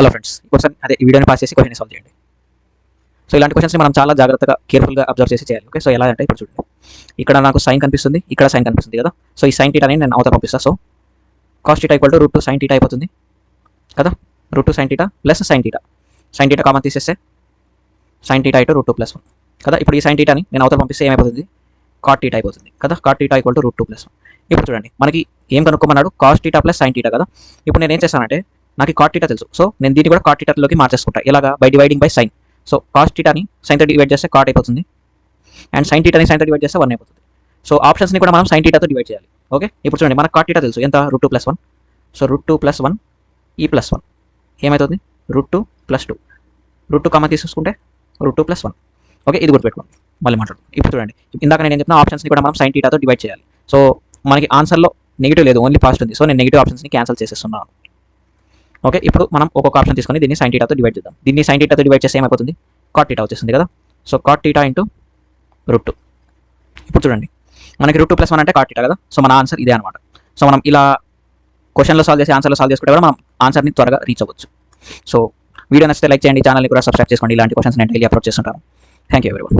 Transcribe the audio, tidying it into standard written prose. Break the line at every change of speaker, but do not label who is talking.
Hello friends, question అదే ఈ వీడియోని పాస్ చేసి క్వశ్చన్ సాల్వ్ చేయండి. సో ఇలాంటి క్వశ్చన్స్ని మనం చాలా జాగ్రత్తగా కేర్ఫుల్గా అబ్జర్వ్ చేసి చేయాలి. ఓకే, సో ఎలా అంటే ఇప్పుడు చూడండి, ఇక్కడ నాకు సైన్ కనిపిస్తుంది, ఇక్కడ సైన్ కనిపిస్తుంది కదా. సో ఈ సైన్ టీటాని నేను అవతల పంపిస్తాను. So cos theta equal to root 2 sine theta అయిపోతుంది కదా. Root 2 sine theta plus sine theta, sine theta common తీసేస్తే సైన్ టీటా ఇటు రూట్ 2 + 1 కదా. ఇప్పుడు ఈ సైన్ టీటాని నేను అవతల పంపిస్తే ఏమైపోతుంది, కాట్ టీటా అయిపోతుంది కదా. Cot theta equal to root 2 + 1. ఇప్పుడు చూడండి, మనకి ఏం కనుక్కోమన్నాడు, cos theta plus sine theta కదా. ఇప్పుడు నేను ఏం చేస్తానంటే, నాకు కాట్ టీటా తెలుసు, సో నేను దీన్ని కూడా కాట్ టీటాలోకి మార్చేసుకుంటా. ఎలాగా, by dividing by sine. So cos టీటాని సైన్తో డివైడ్ చేస్తే కాట్ అయిపోతుంది, అండ్ సైన్ టీటాని సైన్తో డివైడ్ చేస్తే 1 అయిపోతుంది. సో ఆప్షన్స్ని కూడా మనం సైన్ టీటాతో డివైడ్ చేయాలి. ఓకే, ఇప్పుడు చూడండి, మనకు కాట్ టీటా తెలుసు ఎంత, రూట్ 2 + 1. సో రూట్ 2 + 1 ఈ +1 ఏమవుతుంది, రూట్ 2 + 2. రూట్ 2 కామన్ తీసుకుంటే రూట్ 2 + 1. ఓకే, ఇది గుర్తుపెట్టుకోండి, మళ్ళీ మాట్లాడు. ఇప్పుడు చూడండి, ఇందాక నేను ఏం చెప్పిన ఆప్షన్స్ని కూడా మనం సైన్ టీటాతో డివైడ్ చేయాలి. సో మనకి ఆన్సర్లో నెగిటివ్ లేదు, ఓన్లీ పాజిటివ్ ఉంది. సో నేను నెగిటివ్ ఆప్షన్స్ని క్యాన్సిల్ చేసేస్తున్నాను. ఓకే, ఇప్పుడు మనం ఒక్కొక్క ఆప్షన్ తీసుకొని దీన్ని సైన్ టీటాతో డివైడ్ చేద్దాం. దీన్ని సైన్ టీటాతో డివైడ్ చేస్తే ఏమైపోతుంది, కాట్ టీటా వచ్చేస్తుంది కదా. So cot theta into root 2. ఇప్పుడు చూడండి, మనకి రూట్ 2 + 1 అంటే కాట్ టీటా కదా. సో మన ఆన్సర్ ఇదే అనమాట. సో మనం ఇలా క్వశ్చన్లో సాల్వ్ చేసి ఆన్సర్లో సాల్వ్ చేసుకుంటే కూడా మనం ఆన్సర్ని త్వరగా రీచ్ అవ్వచ్చు. సో వీడియో నచ్చితే లైక్ చేయండి, ఛానల్ని కూడా సబ్స్క్రైబ్ చేసుకోండి. ఇలాంటి క్వశ్చన్స్ నేను డైలీ అప్లోడ్ చేస్తుంటాను. Thank you everyone.